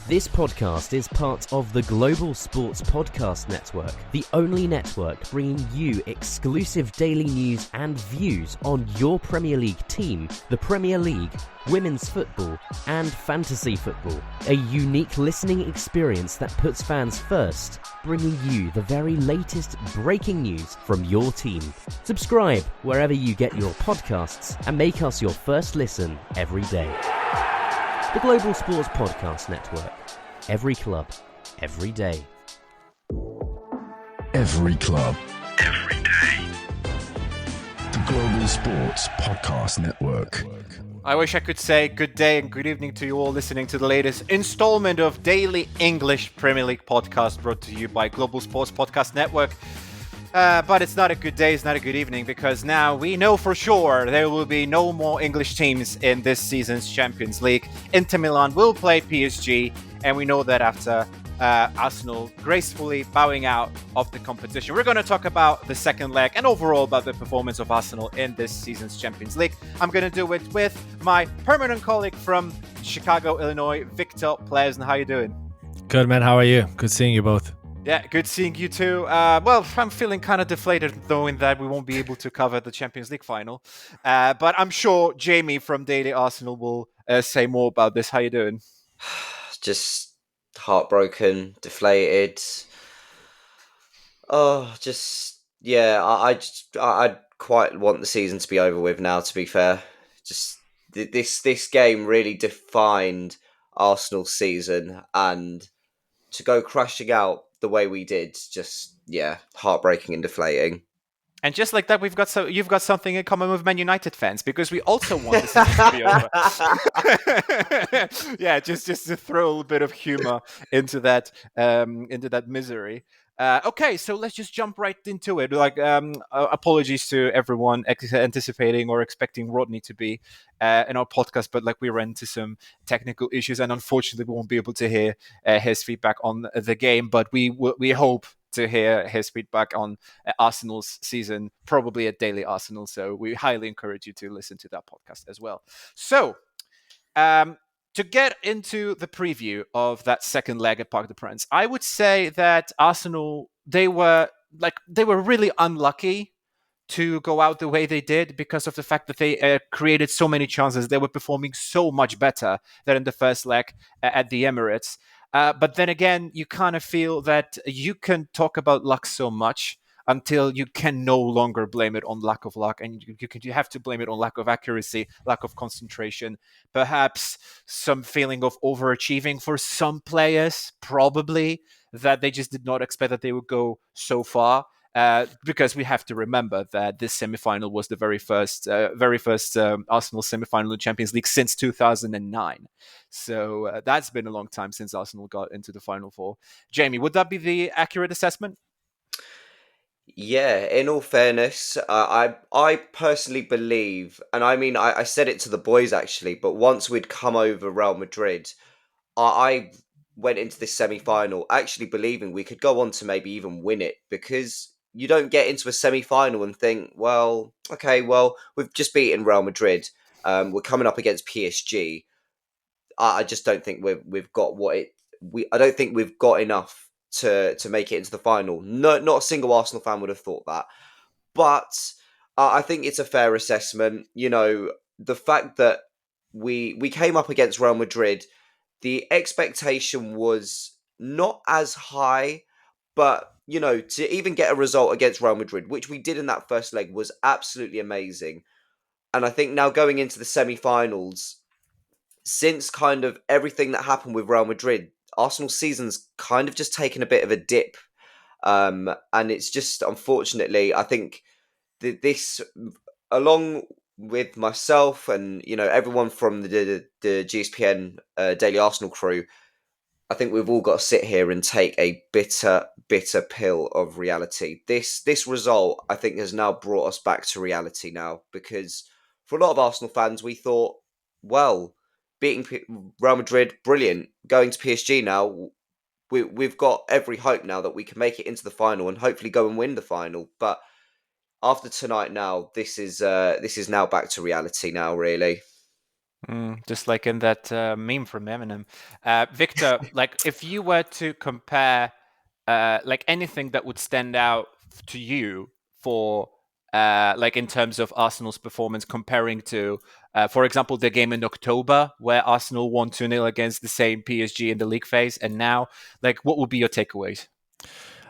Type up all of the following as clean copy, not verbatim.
This podcast is part of the Global Sports Podcast Network, the only network bringing you exclusive daily news and views on your Premier League team, the Premier League, women's football, and fantasy football. A unique listening experience that puts fans first, bringing you the very latest breaking news from your team. Subscribe wherever you get your podcasts and make us your first listen every day. The Global Sports Podcast Network. Every club, every day. Every club, every day. The Global Sports Podcast Network. I wish I could say good day and good evening to you all listening to the latest installment of Daily English Premier League podcast brought to you by Global Sports Podcast Network. But it's not a good day, it's not a good evening, because now we know for sure there will be no more English teams in this season's Champions League. Inter Milan will play PSG, and we know that after Arsenal gracefully bowing out of the competition. We're going to talk about the second leg and overall about the performance of Arsenal in this season's Champions League. I'm going to do it with my permanent colleague from Chicago, Illinois, Viktor Plevnes. How are you doing? Good, man. How are you? Good seeing you both. Yeah, good seeing you too. Well, I'm feeling kind of deflated knowing that we won't be able to cover the Champions League final. But I'm sure Jamie from Daily Arsenal will say more about this. How you doing? Just heartbroken, deflated. Oh, just, yeah, I quite want the season to be over with now, to be fair. Just this game really defined Arsenal's season, and to go crashing out the way we did, just, yeah, heartbreaking and deflating. And just like that, you've got something in common with Man United fans, because we also want this to be over. Yeah, just to throw a little bit of humor into that misery. Okay, so let's just jump right into it. Apologies to everyone anticipating or expecting Rodney to be in our podcast, but we ran into some technical issues, and unfortunately, we won't be able to hear his feedback on the game. But we hope to hear his feedback on Arsenal's season, probably at Daily Arsenal. So we highly encourage you to listen to that podcast as well. So, to get into the preview of that second leg at Parc des Princes, I would say that Arsenal, they were really unlucky to go out the way they did, because of the fact that they created so many chances. They were performing so much better than in the first leg at the Emirates. But then again, you kind of feel that you can talk about luck so much until you can no longer blame it on lack of luck, and you have to blame it on lack of accuracy, lack of concentration, perhaps some feeling of overachieving for some players, probably, that they just did not expect that they would go so far. Because we have to remember that this semi-final was the very first Arsenal semi-final in Champions League since 2009. So that's been a long time since Arsenal got into the Final Four. Jamie, would that be the accurate assessment? Yeah, in all fairness, I personally believe, and I mean, I said it to the boys actually, but once we'd come over Real Madrid, I went into this semi-final actually believing we could go on to maybe even win it, because you don't get into a semi-final and think, well, okay, well, we've just beaten Real Madrid. We're coming up against PSG. I just don't think we've got I don't think we've got enough to make it into the final. No, not a single Arsenal fan would have thought that. But I think it's a fair assessment. You know, the fact that we came up against Real Madrid, the expectation was not as high, but, you know, to even get a result against Real Madrid, which we did in that first leg, was absolutely amazing. And I think now going into the semi-finals, since kind of everything that happened with Real Madrid, Arsenal's season's kind of just taken a bit of a dip. And it's just, unfortunately, I think this, along with myself and, you know, everyone from the GSPN Daily Arsenal crew, I think we've all got to sit here and take a bitter pill of reality. This result, I think, has now brought us back to reality now, because for a lot of Arsenal fans, we thought, well, beating Real Madrid, brilliant. Going to PSG now, we've got every hope now that we can make it into the final and hopefully go and win the final. But after tonight now, this is now back to reality now, really. Just like in that meme from Eminem. Viktor, like if you were to compare like anything that would stand out to you for like in terms of Arsenal's performance comparing to, for example, the game in October where Arsenal won 2-0 against the same PSG in the league phase, and now, like, what would be your takeaways?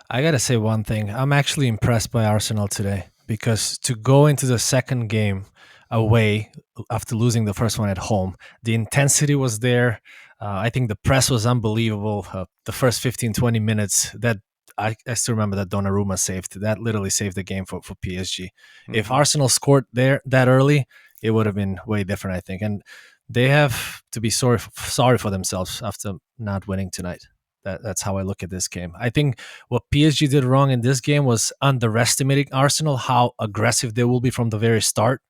I gotta say one thing. I'm actually impressed by Arsenal today because to go into the second game away after losing the first one at home, the intensity was there. I think the press was unbelievable. The first 15, 20 minutes, that I still remember that Donnarumma saved. That literally saved the game for PSG. If Arsenal scored there that early, it would have been way different, I think. And they have to be sorry for themselves after not winning tonight. That's how I look at this game. I think what PSG did wrong in this game was underestimating Arsenal, how aggressive they will be from the very start.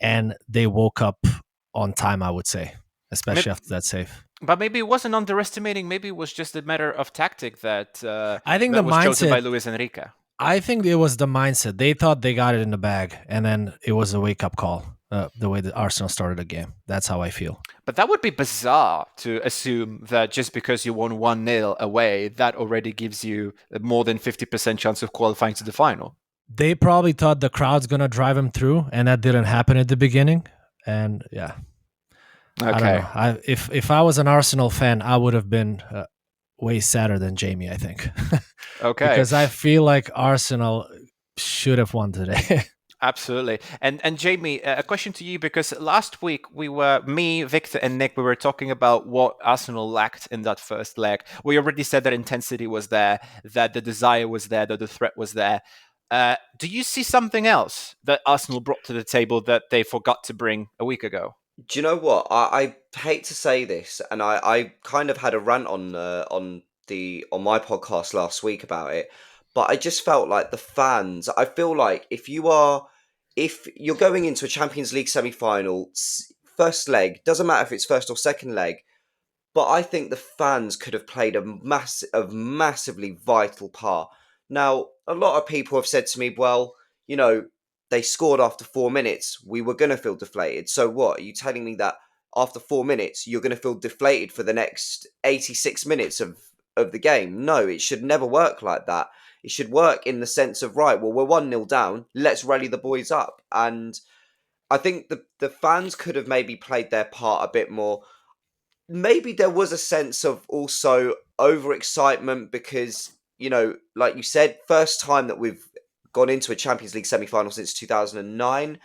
And they woke up on time, I would say, especially after that save. But maybe it wasn't underestimating. Maybe it was just a matter of tactic that I think that the was chosen by mindset. Luis Enrique. I think it was the mindset. They thought they got it in the bag, and then it was a wake-up call. The way that Arsenal started the game. That's how I feel. But that would be bizarre to assume that just because you won 1-0 away, that already gives you more than 50% chance of qualifying to the final. They probably thought the crowd's going to drive them through, and that didn't happen at the beginning. And yeah. Okay. I don't know. If I was an Arsenal fan, I would have been way sadder than Jamie, I think. Okay. Because I feel like Arsenal should have won today. Absolutely. And Jamie, a question to you, because last week me, Viktor, and Nick, we were talking about what Arsenal lacked in that first leg. We already said that intensity was there, that the desire was there, that the threat was there. Do you see something else that Arsenal brought to the table that they forgot to bring a week ago? Do you know what? I hate to say this, and I kind of had a rant on my podcast last week about it, but I just felt like the fans. I feel like if you're going into a Champions League semi-final, first leg, doesn't matter if it's first or second leg, but I think the fans could have played a massively vital part. Now, a lot of people have said to me, well, they scored after 4 minutes. We were going to feel deflated. So what? Are you telling me that after 4 minutes, you're going to feel deflated for the next 86 minutes of the game? No, it should never work like that. It should work in the sense of, right, well, we're 1-0 down. Let's rally the boys up. And I think the fans could have maybe played their part a bit more. Maybe there was a sense of also overexcitement because, like you said, first time that we've gone into a Champions League semi-final since 2009.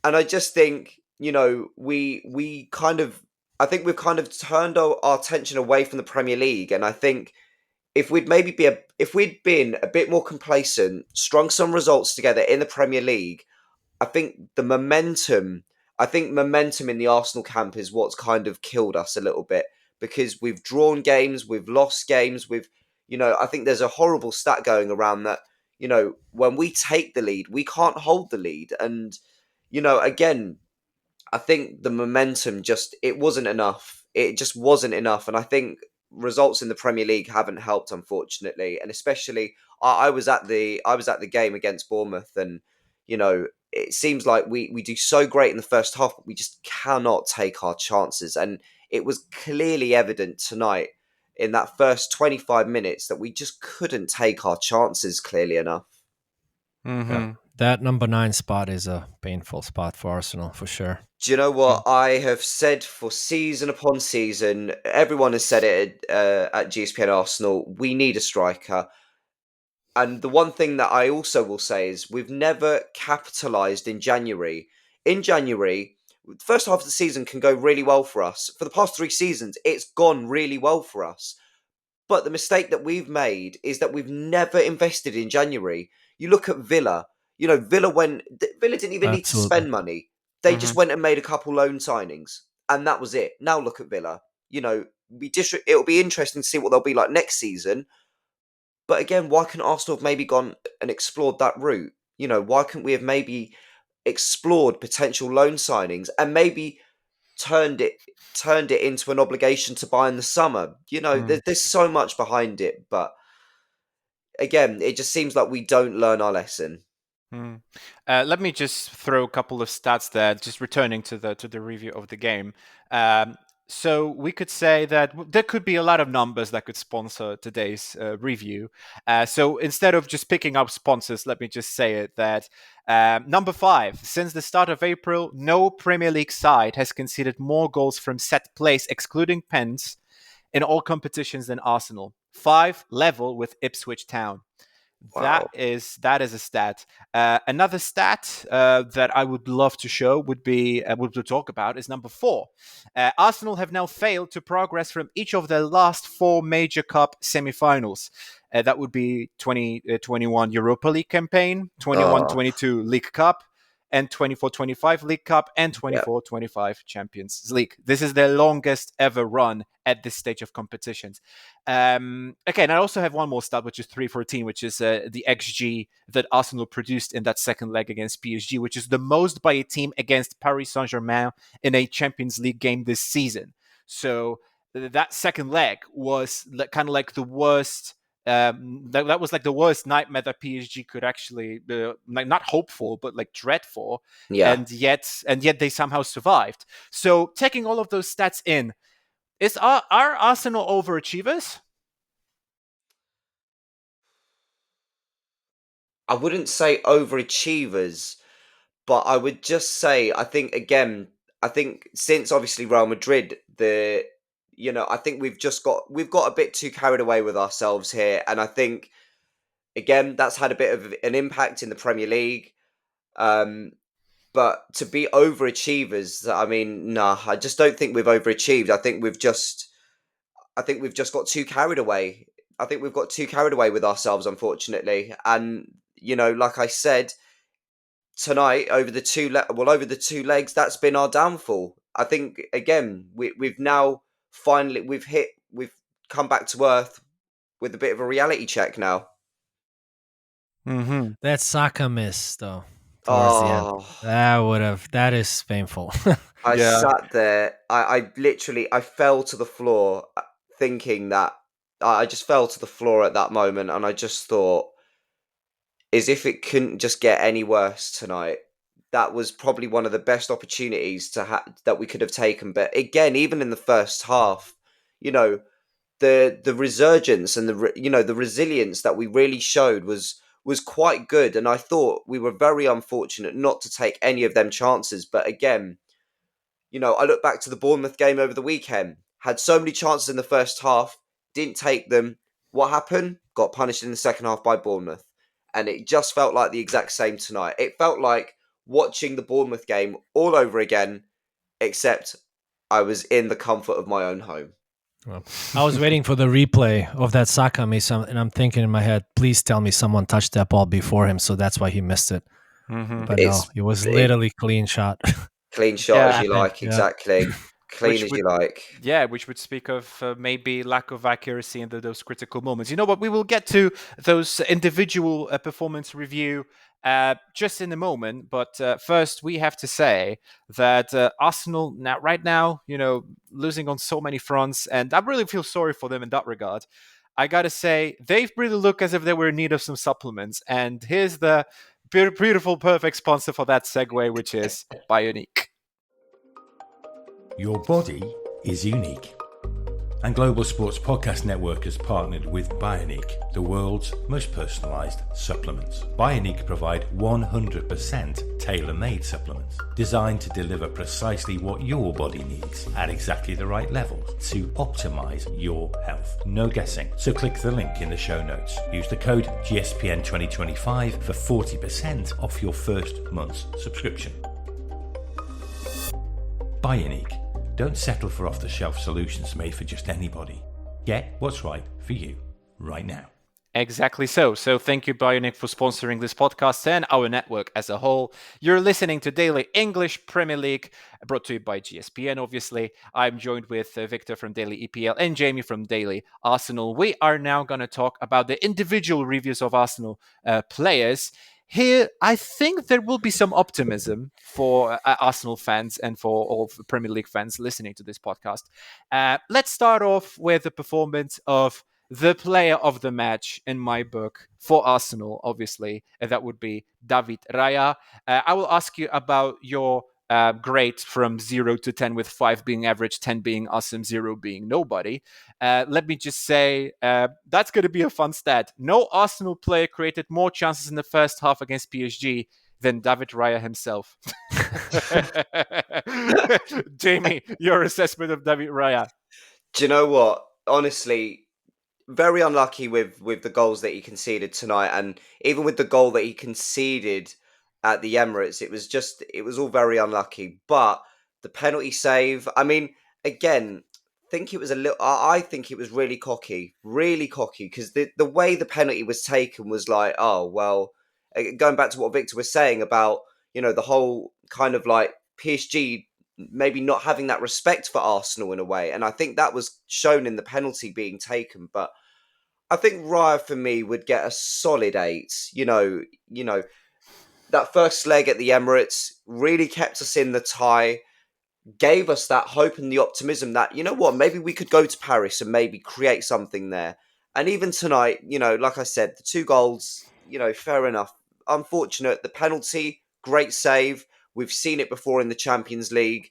And I just think, we kind of, I think we've kind of turned our attention away from the Premier League. And I think if we'd been a bit more complacent, strung some results together in the Premier League, I think momentum in the Arsenal camp is what's kind of killed us a little bit because we've drawn games, we've lost games, I think there's a horrible stat going around that, when we take the lead, we can't hold the lead. And, again, I think the momentum it wasn't enough. It just wasn't enough. And I think results in the Premier League haven't helped, unfortunately. And especially, I was at the game against Bournemouth, and, it seems like we do so great in the first half, but we just cannot take our chances. And it was clearly evident tonight in that first 25 minutes that we just couldn't take our chances clearly enough. Mm-hmm. Yeah. That number 9 spot is a painful spot for Arsenal, for sure. Do you know what I have said for season upon season? Everyone has said it at GSPN Arsenal. We need a striker. And the one thing that I also will say is we've never capitalised in January. In January, the first half of the season can go really well for us. For the past 3 seasons, it's gone really well for us. But the mistake that we've made is that we've never invested in January. You look at Villa. Villa didn't even need to spend money. They just went and made a couple loan signings, and that was it. Now look at Villa. It'll be interesting to see what they'll be like next season. But again, why couldn't Arsenal have maybe gone and explored that route? Why couldn't we have maybe explored potential loan signings and maybe turned it into an obligation to buy in the summer? There's so much behind it, but again, it just seems like we don't learn our lesson. Let me just throw a couple of stats there, just returning to the review of the game. So we could say that there could be a lot of numbers that could sponsor today's review. So instead of just picking up sponsors, let me just say it that number 5, since the start of April, no Premier League side has conceded more goals from set plays, excluding pens, in all competitions than Arsenal. 5, level with Ipswich Town. Wow. That is a stat. Another stat that I would love to show would talk about is number 4. Arsenal have now failed to progress from each of their last 4 major cup semi-finals. That would be 2021 Europa League campaign, 21-22 League Cup, and 24-25 League Cup, and 24-25 Champions League. This is their longest ever run at this stage of competitions. Okay, and I also have one more stat, which is 314, which is the XG that Arsenal produced in that second leg against PSG, which is the most by a team against Paris Saint-Germain in a Champions League game this season. So that second leg was kind of like the worst. That was like the worst nightmare that PSG could actually like not hope for, but like dread for, and yet they somehow survived. So taking all of those stats in, are Arsenal overachievers? I wouldn't say overachievers, but I would just say I think since obviously Real Madrid, I think we've got a bit too carried away with ourselves here, and I think again that's had a bit of an impact in the Premier League. But to be overachievers, I mean, nah, I just don't think we've overachieved. I think we've just got too carried away. I think we've got too carried away with ourselves, unfortunately. And like I said tonight, over the two legs, that's been our downfall. I think again we've now finally we've come back to earth with a bit of a reality check now. Mm-hmm. That Saka miss though towards the end, that is painful. I sat there. I literally I fell to the floor thinking that I just fell to the floor at that moment, and I just thought, as if it couldn't just get any worse tonight. That was probably one of the best opportunities that we could have taken. But again, even in the first half, the resurgence and the resilience that we really showed was quite good. And I thought we were very unfortunate not to take any of them chances. But again, I look back to the Bournemouth game over the weekend. Had so many chances in the first half, didn't take them. What happened? Got punished in the second half by Bournemouth. And it just felt like the exact same tonight. It felt like watching the Bournemouth game all over again, except I was in the comfort of my own home. Well, I was waiting for the replay of that Saka miss, and I'm thinking in my head, please tell me someone touched that ball before him, so that's why he missed it. Mm-hmm. But no, it was literally clean shot. Clean shot as you like, exactly. Clean as you like. Yeah, which would speak of maybe lack of accuracy in those critical moments. You know what? We will get to those individual performance review just in a moment. But first, we have to say that Arsenal right now, losing on so many fronts, and I really feel sorry for them in that regard. I gotta say, they really look as if they were in need of some supplements. And here's the beautiful, perfect sponsor for that segue, which is Bioniq. Your body is unique. And Global Sports Podcast Network has partnered with Bioniq, the world's most personalized supplements. Bioniq provide 100% tailor-made supplements designed to deliver precisely what your body needs at exactly the right levels to optimize your health. No guessing. So click the link in the show notes. Use the code GSPN2025 for 40% off your first month's subscription. Bioniq. Don't settle for off-the-shelf solutions made for just anybody. Get what's right for you right now. Exactly so. So thank you, Bioniq, for sponsoring this podcast and our network as a whole. You're listening to Daily English Premier League, brought to you by GSPN, obviously. I'm joined with Viktor from Daily EPL and Jamie from Daily Arsenal. We are now going to talk about the individual reviews of Arsenal players. Here, I think there will be some optimism for Arsenal fans and for all Premier League fans listening to this podcast. Let's start off with the performance of the player of the match in my book for Arsenal, obviously, that would be David Raya. I will ask you about your grade from 0 to 10, with 5 being average, 10 being awesome, 0 being nobody. Let me just say, that's going to be a fun stat. No Arsenal player created more chances in the first half against PSG than David Raya himself. Jamie, your assessment of David Raya. Do you know what? Honestly, very unlucky with the goals that he conceded tonight, and even with the goal that he conceded at the Emirates, it was all very unlucky. But the penalty save, I mean, again, think it was a little. I think it was really cocky, because the way the penalty was taken was like, oh well. Going back to what Victor was saying about the whole kind of like PSG maybe not having that respect for Arsenal in a way, and I think that was shown in the penalty being taken. But I think Raya for me would get a solid 8. That first leg at the Emirates really kept us in the tie, gave us that hope and the optimism that, maybe we could go to Paris and maybe create something there. And even tonight, like I said, the 2 goals, fair enough. Unfortunate, the penalty, great save. We've seen it before in the Champions League.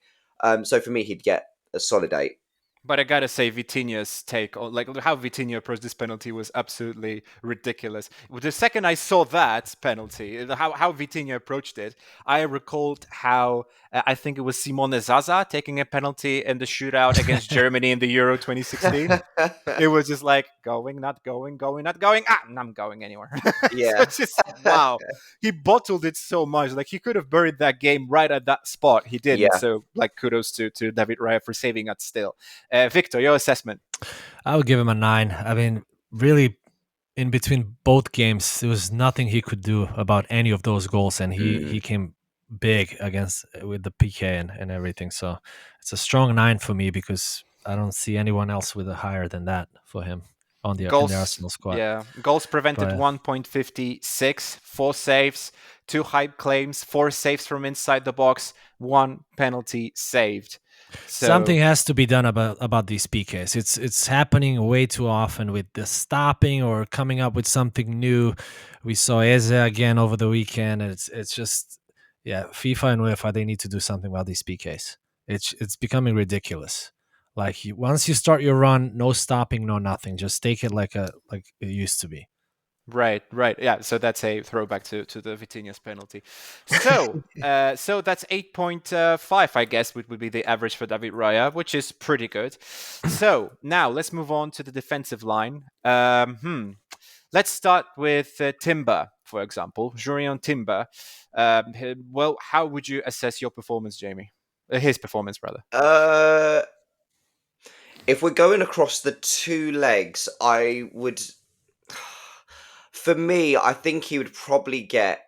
So for me, he'd get a solid 8. But I gotta say, Vitinha's take on how Vitinha approached this penalty was absolutely ridiculous. The second I saw that penalty, how Vitinha approached it, I recalled how I think it was Simone Zaza taking a penalty in the shootout against Germany in the Euro 2016. It was just like going, not going, going, not going. I'm going anywhere. Yeah. So just, wow. He bottled it so much. Like, he could have buried that game right at that spot. He didn't. Yeah. So, kudos to David Raya for saving it still. Victor, your assessment? I would give him a 9. I mean, really, in between both games, there was nothing he could do about any of those goals, and he came big with the PK and everything. So it's a strong 9 for me, because I don't see anyone else with a higher than that for him in the Arsenal squad. Yeah, goals prevented 1.56, 4 saves, 2 hype claims, 4 saves from inside the box, 1 penalty saved. So, something has to be done about these PKs. It's happening way too often with the stopping or coming up with something new. We saw Eze again over the weekend, and it's just, FIFA and UEFA, they need to do something about these PKs. It's becoming ridiculous. Like, once you start your run, no stopping, no nothing. Just take it like it used to be. Right. Yeah, so that's a throwback to the Vitinha's penalty. So, so that's 8.5, I guess, would be the average for David Raya, which is pretty good. So now let's move on to the defensive line. Let's start with Timber, for example, Jurriën Timber. Well, how would you assess your performance, Jamie? His performance, rather. If we're going across the 2 legs, I would. For me, I think he would probably get.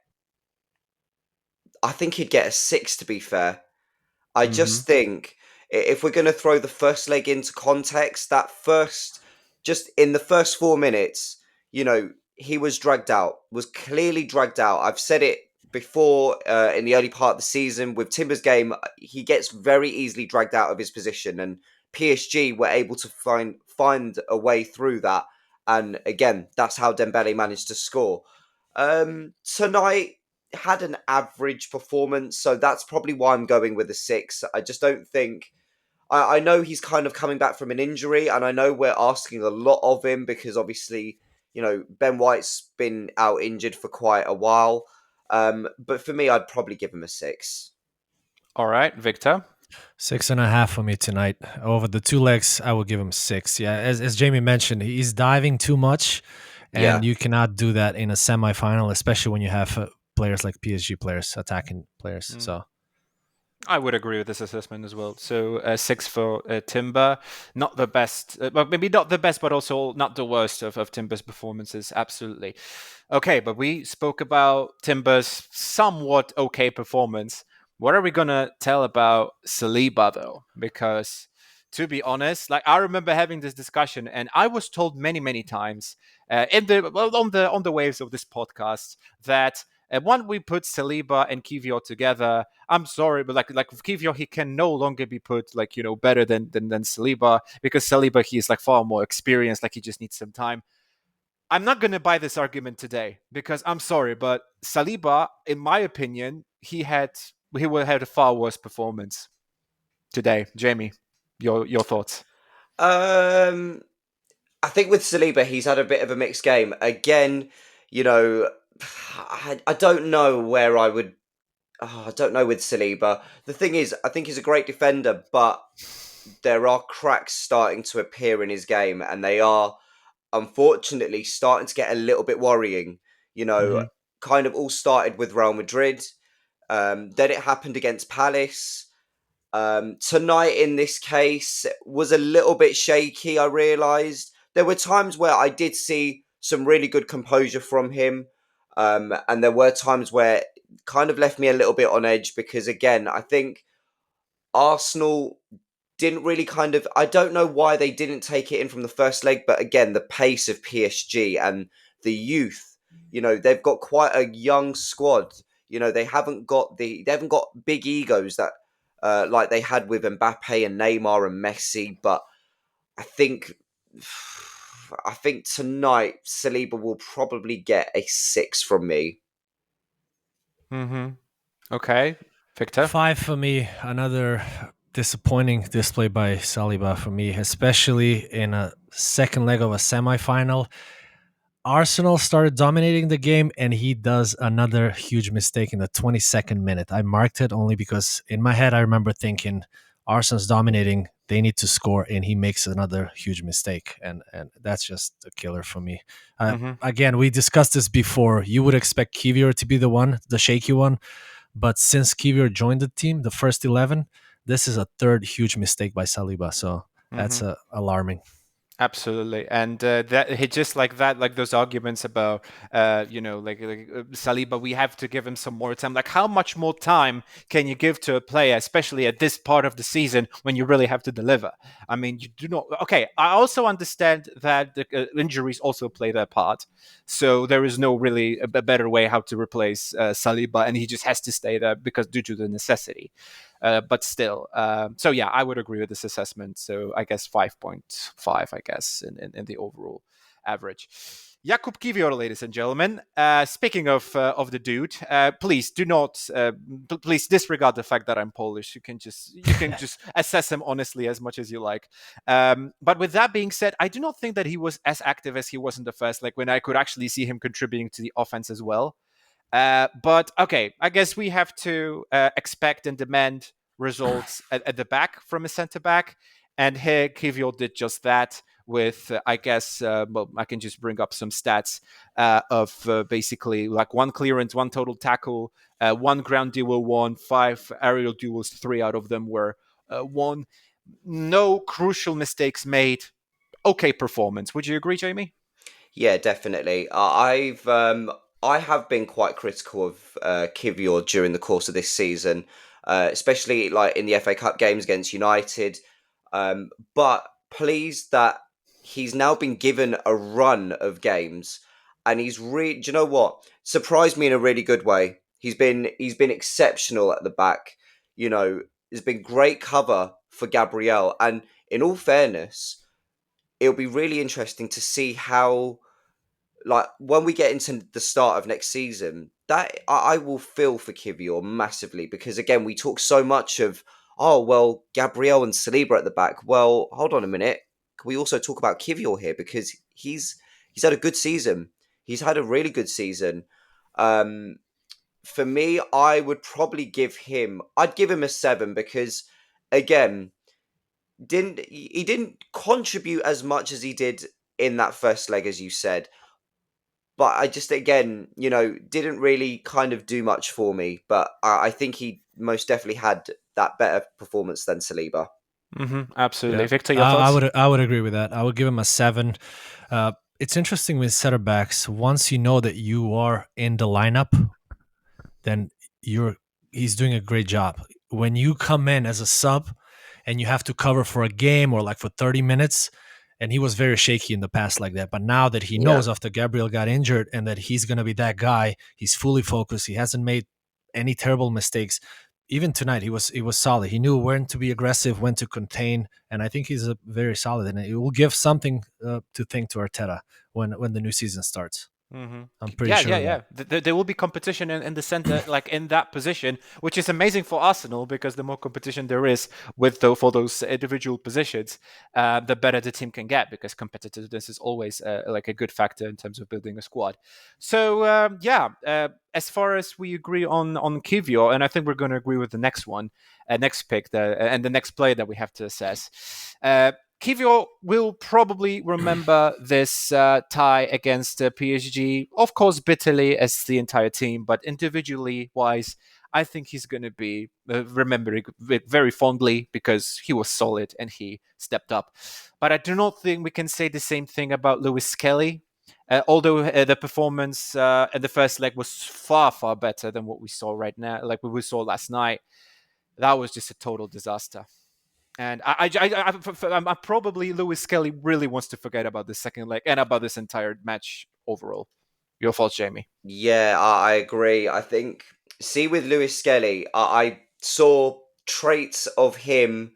I think he'd get a 6, to be fair. I just think if we're going to throw the first leg into context, just in the first 4 minutes, he was dragged out, was clearly dragged out. I've said it before in the early part of the season with Timber's game. He gets very easily dragged out of his position, and PSG were able to find a way through that. And again, that's how Dembele managed to score. Tonight had an average performance, so that's probably why I'm going with a 6. I just don't think. I know he's kind of coming back from an injury, and I know we're asking a lot of him because obviously, Ben White's been out injured for quite a while. But for me, I'd probably give him a 6. All right, Victor? 6.5 for me tonight. Over the 2 legs, I will give him 6. Yeah, as Jamie mentioned, he's diving too much, and you cannot do that in a semifinal, especially when you have players like PSG players, attacking players. So I would agree with this assessment as well. So 6 for Timber. Not the best, well, maybe not the best, but also not the worst of Timber's performances. Absolutely. Okay, but we spoke about Timber's somewhat okay performance. What are we going to tell about Saliba, though? Because, to be honest, I remember having this discussion, and I was told many, many times on the waves of this podcast that One, we put Saliba and Kiwior together. I'm sorry, but like with Kiwior, he can no longer be put better than Saliba, because Saliba, he is like far more experienced. Like he just needs some time. I'm not going to buy this argument today, because I'm sorry, but Saliba, in my opinion, he would have a far worse performance today. Jamie, your thoughts? I think with Saliba, he's had a bit of a mixed game. Again, I don't know where I would. I don't know with Saliba. The thing is, I think he's a great defender, but there are cracks starting to appear in his game, and they are unfortunately starting to get a little bit worrying. Kind of all started with Real Madrid. Then it happened against Palace. Tonight, in this case, was a little bit shaky, I realised. There were times where I did see some really good composure from him. And there were times where it kind of left me a little bit on edge, because, again, I think Arsenal didn't really I don't know why they didn't take it in from the first leg, but again, the pace of PSG and the youth, they've got quite a young squad. They haven't got big egos that like they had with Mbappe and Neymar and Messi. But I think tonight Saliba will probably get a 6 from me. Okay, Victor? 5 for me. Another disappointing display by Saliba for me, especially in a second leg of a semi-final. Arsenal started dominating the game, and he does another huge mistake in the 22nd minute. I marked it only because in my head I remember thinking Arsenal's dominating, they need to score, and he makes another huge mistake, and that's just a killer for me. Again, we discussed this before. You would expect Kiwior to be the shaky one, but since Kiwior joined the team, the first 11, this is a third huge mistake by Saliba, so that's alarming. Absolutely, and that he just like that, like those arguments about, Saliba, we have to give him some more time. Like, how much more time can you give to a player, especially at this part of the season when you really have to deliver? I mean, you do not. Okay, I also understand that the injuries also play their part, so there is no really a better way how to replace Saliba, and he just has to stay there because due to the necessity. But still, so yeah, I would agree with this assessment. So I guess 5.5, I guess, in the overall average. Jakub Kiwior, ladies and gentlemen. Speaking of the dude, please do not, please disregard the fact that I'm Polish. You can just assess him honestly as much as you like. But with that being said, I do not think that he was as active as he was in the first leg, when I could actually see him contributing to the offense as well. But okay, I guess we have to expect and demand results at the back from a centre back, and here Kiwior did just that with, I guess, I can just bring up some stats of basically like 1 clearance, 1 total tackle, 1 ground duel won, 5 aerial duels, 3 out of them were won. No crucial mistakes made. Okay performance. Would you agree, Jamie? Yeah, definitely. I have been quite critical of Kiwior during the course of this season, especially like in the FA Cup games against United. But pleased that he's now been given a run of games, and he's do you know what? Surprised me in a really good way. He's been exceptional at the back. There's been great cover for Gabriel, and in all fairness, it'll be really interesting to see how, like, when we get into the start of next season, that I will feel for Kiwior massively, because again, we talk so much of, oh well, Gabriel and Saliba at the back. Well, hold on a minute. Can we also talk about Kiwior here, because he's had a good season. He's had a really good season. For me, I would probably I'd give him a 7, because again, he didn't contribute as much as he did in that first leg, as you said. But I just, again, didn't really kind of do much for me. But I think he most definitely had that better performance than Saliba. Absolutely. Yeah. Victor, your thoughts? I would agree with that. I would give him a 7. It's interesting with center backs. Once you know that you are in the lineup, then he's doing a great job. When you come in as a sub and you have to cover for a game or like for 30 minutes, And he was very shaky in the past like that. But now that he knows after Gabriel got injured and that he's going to be that guy, he's fully focused. He hasn't made any terrible mistakes. Even tonight, he was solid. He knew when to be aggressive, when to contain, and I think he's a very solid. And it will give something to think to Arteta when the new season starts. Mm-hmm. I'm pretty sure. Yeah. There will be competition in the center, like in that position, which is amazing for Arsenal because the more competition there is for those individual positions, the better the team can get because competitiveness is always like a good factor in terms of building a squad. So as far as we agree on Kivior, and I think we're going to agree with the next one, next pick, and the next player that we have to assess. Kivior will probably remember this tie against PSG, of course, bitterly as the entire team, but individually wise, I think he's going to be remembering it very fondly because he was solid and he stepped up. But I do not think we can say the same thing about Lewis Kelly. Although the performance in the first leg was far, far better than what we saw right now, like we saw last night, that was just a total disaster. And I probably Lewis Kelly really wants to forget about the second leg and about this entire match overall. Your thoughts, Jamie? Yeah, I agree. I think, with Lewis Skelly, I saw traits of him,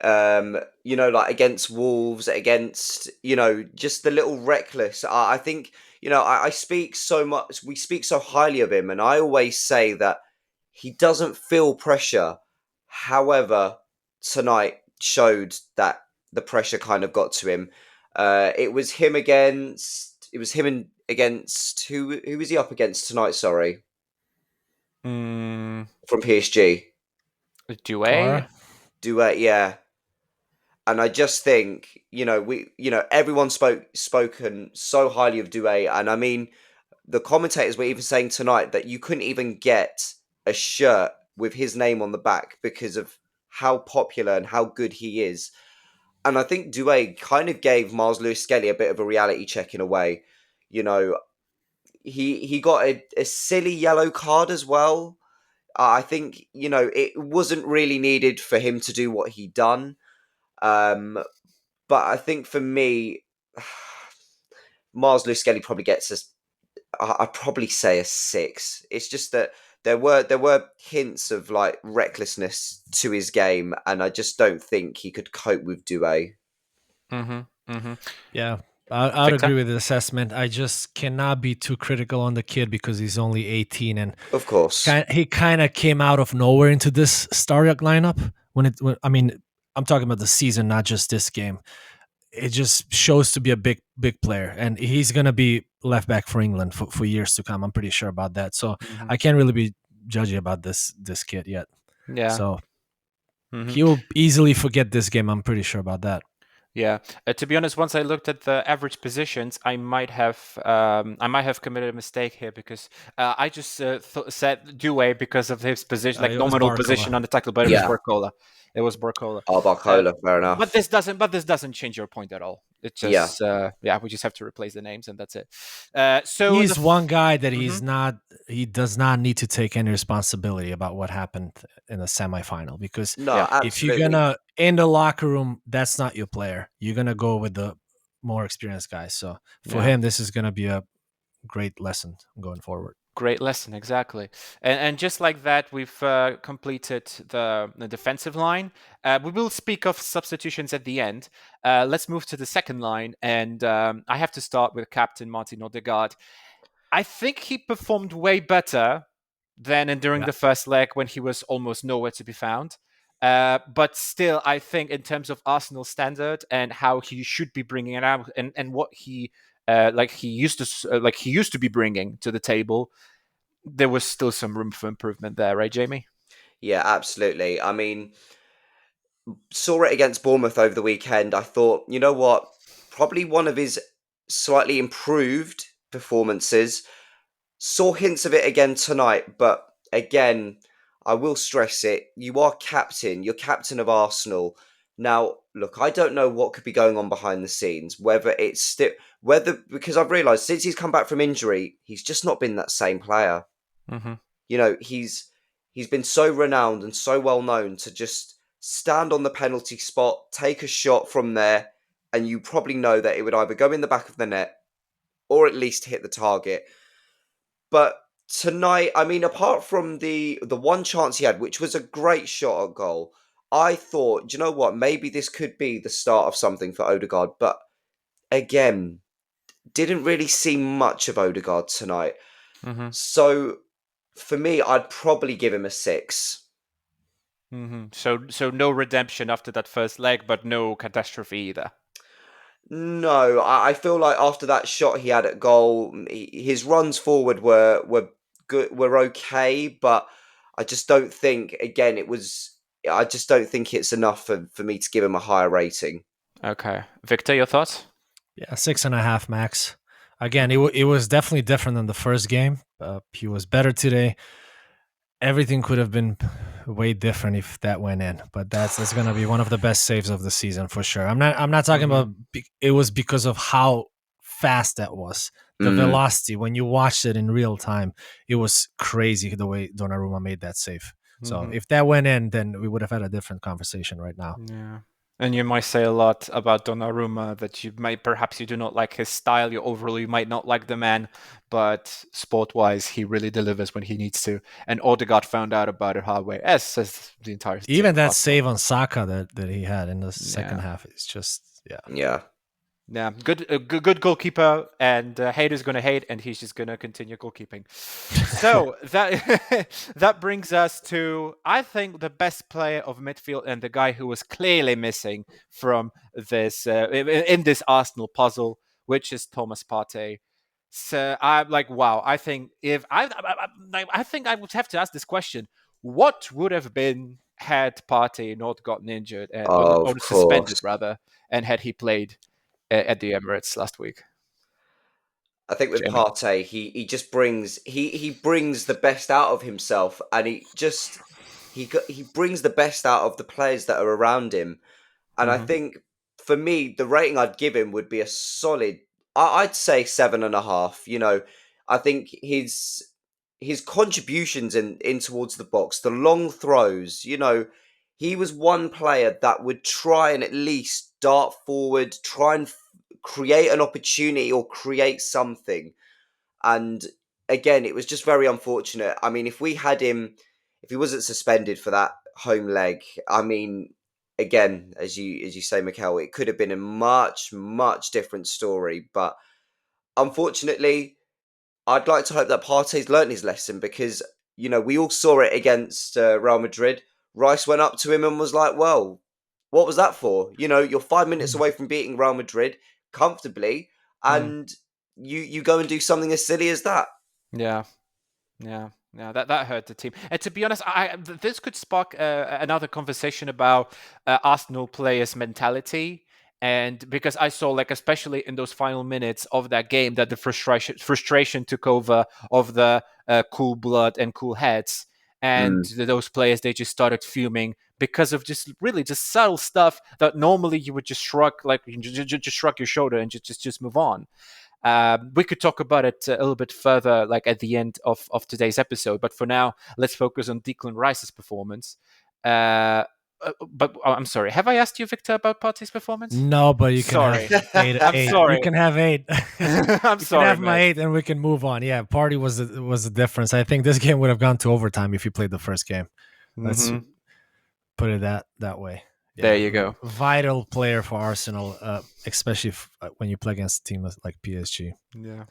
like against Wolves, against, just the little reckless. I think, I speak so much, we speak so highly of him, and I always say that he doesn't feel pressure. However, tonight showed that the pressure kind of got to him. It was him against who was he up against tonight? Sorry, from PSG. Douay, yeah. And I just think, everyone spoken so highly of Douay, and I mean, the commentators were even saying tonight that you couldn't even get a shirt with his name on the back because of how popular and how good he is. And I think Douay kind of gave Miles Lewis-Skelly a bit of a reality check in a way. He got a silly yellow card as well. I think, it wasn't really needed for him to do what he done. But I think for me, Miles Lewis-Skelly probably gets I'd probably say a 6. It's just that there were hints of like recklessness to his game, and I just don't think he could cope with Douay. Yeah, I'd agree with the assessment. I just cannot be too critical on the kid because he's only 18, and of course he kind of came out of nowhere into this starting lineup. I mean, I'm talking about the season, not just this game. It just shows to be a big player, and he's gonna be left back for England for years to come. I'm pretty sure about that. So I can't really be judgy about this kid yet. Yeah. So he will easily forget this game. I'm pretty sure about that. Yeah. To be honest, once I looked at the average positions, I might have committed a mistake here because I just said Douay because of his position, like nominal position on the tackle, but it was Barcola. It was Barcola. Oh, Barcola, fair enough. But this doesn't change your point at all. It just we just have to replace the names and that's it. So he's one guy that he does not need to take any responsibility about what happened in the semifinal because if you're gonna in the locker room, that's not your player. You're gonna go with the more experienced guys. So for him, this is gonna be a great lesson going forward. Great lesson, exactly. And just like that, we've completed the defensive line. We will speak of substitutions at the end. Let's move to the second line. And I have to start with Captain Martin Odegaard. I think he performed way better than during the first leg when he was almost nowhere to be found. But still, I think in terms of Arsenal standard and how he should be bringing it out and what he used to be bringing to the table, there was still some room for improvement there, right, Jamie? Yeah, absolutely. I mean, saw it against Bournemouth over the weekend. I thought, you know what, probably one of his slightly improved performances. Saw hints of it again tonight, but again, I will stress it. You are captain. You're captain of Arsenal. Now, look, I don't know what could be going on behind the scenes, because I've realised since he's come back from injury, he's just not been that same player. Mm-hmm. He's been so renowned and so well known to just stand on the penalty spot, take a shot from there, and you probably know that it would either go in the back of the net or at least hit the target. But tonight, I mean, apart from the one chance he had, which was a great shot at goal, I thought, do you know what? Maybe this could be the start of something for Odegaard. But again, didn't really see much of Odegaard tonight. Mm-hmm. So for me, I'd probably give him a 6. Mm-hmm. So no redemption after that first leg, but no catastrophe either. No, I feel like after that shot he had at goal, his runs forward were good, were okay, but I just don't think. Again, it was. I just don't think it's enough for me to give him a higher rating. Okay, Victor, your thoughts? Yeah, 6.5 max. Again, it was definitely different than the first game. He was better today. Everything could have been way different if that went in, but that's going to be one of the best saves of the season for sure. I'm not talking about it was because of how fast that was. The velocity when you watched it in real time, it was crazy the way Donnarumma made that save. So if that went in, then we would have had a different conversation right now. Yeah. And you might say a lot about Donnarumma, that perhaps you do not like his style, you might not like the man, but sport-wise, he really delivers when he needs to. And Odegaard found out about it hard way, as the entire team. Even that save on Saka that he had in the second half, it's just, Yeah. Yeah, good goalkeeper, and haters gonna hate, and he's just gonna continue goalkeeping. So that brings us to, I think, the best player of midfield and the guy who was clearly missing from this in this Arsenal puzzle, which is Thomas Partey. So I'm like, wow. I think I think I would have to ask this question: what would have been had Partey not gotten injured or suspended rather, and had he played at the Emirates last week? I think with Partey, he just brings he brings the best out of himself, and he brings the best out of the players that are around him. And I think for me, the rating I'd give him would be a solid. I'd say 7.5. You know, I think his contributions in towards the box, the long throws. You know, he was one player that would try and at least dart forward, try and create an opportunity or create something. And again, it was just very unfortunate. I mean, if he wasn't suspended for that home leg, I mean, again, as you say, Mikel, it could have been a much, much different story. But unfortunately, I'd like to hope that Partey's learnt his lesson, because, you know, we all saw it against Real Madrid. Rice went up to him and was like, well, what was that for? You know, you're 5 minutes away from beating Real Madrid comfortably, and you go and do something as silly as that. Yeah. That hurt the team. And to be honest, this could spark another conversation about Arsenal players' mentality. And because I saw, like, especially in those final minutes of that game, that the frustration took over of the cool blood and cool heads. And those players, they just started fuming because of just subtle stuff that normally you would just shrug, like just shrug your shoulder and just move on. We could talk about it a little bit further, like at the end of today's episode. But for now, let's focus on Declan Rice's performance. But I'm sorry, have I asked you, Victor, about Partey's performance? No, but you can have 8. I'm sorry. You can have 8. I'm you sorry, can have man. my 8 and we can move on. Yeah, Partey was the difference. I think this game would have gone to overtime if you played the first game. Let's put it that way. Yeah, there you go. Vital player for Arsenal, especially when you play against a team like PSG. Yeah.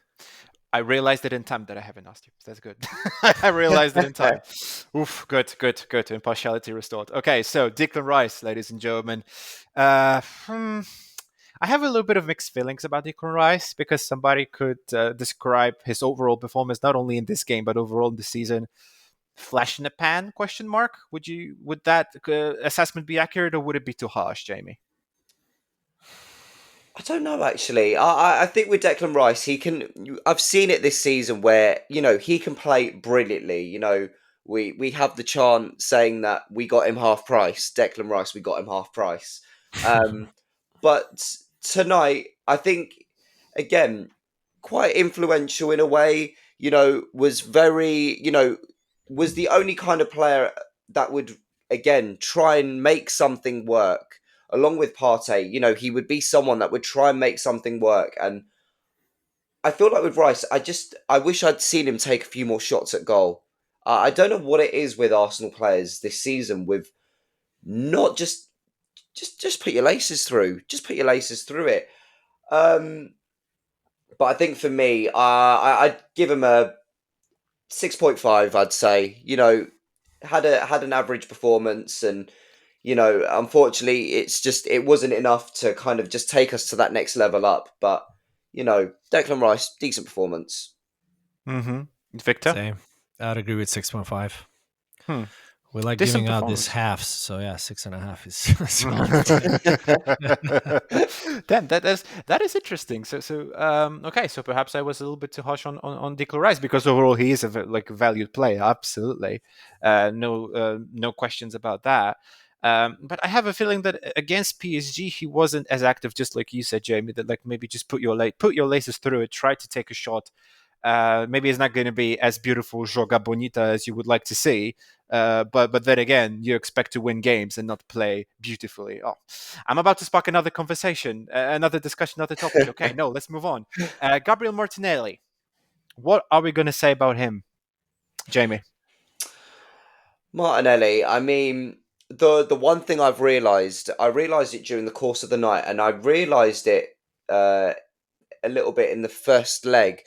I realized it in time that I haven't asked you. That's good. I realized it in time. Oof, good. Impartiality restored. Okay, so Declan Rice, ladies and gentlemen. I have a little bit of mixed feelings about Declan Rice, because somebody could describe his overall performance, not only in this game, but overall in the season, flash in the pan, ? Would that assessment be accurate, or would it be too harsh, Jamie? I don't know, actually. I think with Declan Rice, I've seen it this season where, you know, he can play brilliantly. You know, we have the chant saying that we got him half price. Declan Rice, we got him half price. But tonight, I think, again, quite influential in a way. You know, was the only kind of player that would, again, try and make something work. along with Partey, you know, he would be someone that would try and make something work. And I feel like with Rice, I wish I'd seen him take a few more shots at goal. I don't know what it is with Arsenal players this season with not just put your laces through, just put your laces through it. But I think for me, I'd give him a 6.5. I'd say, you know, had an average performance, and you know, unfortunately, it wasn't enough to kind of just take us to that next level up. But you know, Declan Rice, decent performance. Mm-hmm. Victor? Same. I'd agree with 6.5. Hmm. We like Decent giving out these performance. halves, so yeah, 6.5 is Damn, that is interesting. Okay, so perhaps I was a little bit too harsh on Declan Rice, because overall he is a valued player, absolutely, no questions about that. But I have a feeling that against PSG he wasn't as active, just like you said, Jamie. That like maybe just put your laces through it, try to take a shot. Maybe it's not going to be as beautiful joga bonita as you would like to see, but then again, you expect to win games and not play beautifully. Oh, I'm about to spark another conversation, another discussion, another topic. Okay, no, let's move on. Gabriel Martinelli, what are we going to say about him, Jamie? Martinelli, I mean, the one thing I realised it during the course of the night, and I realised it a little bit in the first leg,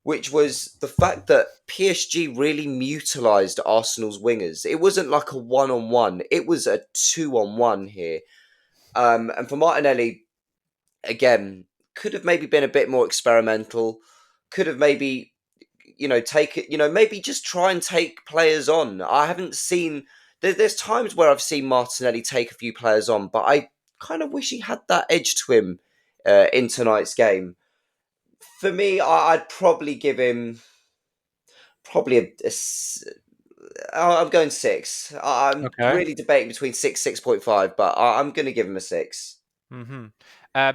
which was the fact that PSG really mutilised Arsenal's wingers. It wasn't like a one-on-one; it was a two-on-one here. And for Martinelli, again, could have maybe been a bit more experimental. Could have maybe, you know, maybe just try and take players on. I haven't seen. There's times where I've seen Martinelli take a few players on, but I kind of wish he had that edge to him in tonight's game. For me, I'd probably give him probably I'm going 6. I'm Okay. really debating between 6.5, but I'm going to give him a 6. Mm-hmm.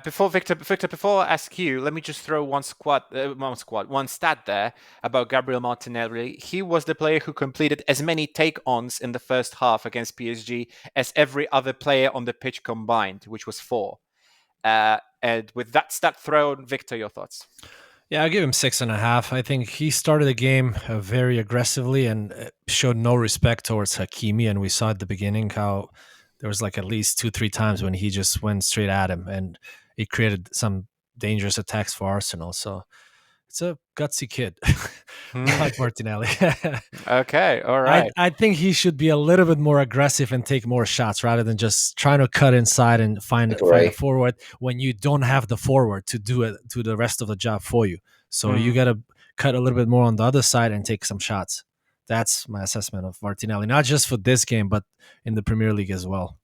Before Victor, before I ask you, let me just throw one stat there about Gabriel Martinelli. He was the player who completed as many take-ons in the first half against PSG as every other player on the pitch combined, which was 4. And with that stat thrown, Victor, your thoughts? Yeah, I'll give him 6.5. I think he started the game very aggressively and showed no respect towards Hakimi. And we saw at the beginning how there was like at least 2-3 times when he just went straight at him, and it created some dangerous attacks for Arsenal. So it's a gutsy kid. I like Martinelli. Okay, all right. I think he should be a little bit more aggressive and take more shots rather than just trying to cut inside and find a forward when you don't have the forward to do it, to the rest of the job for you. So you got to cut a little bit more on the other side and take some shots. That's my assessment of Martinelli, not just for this game, but in the Premier League as well.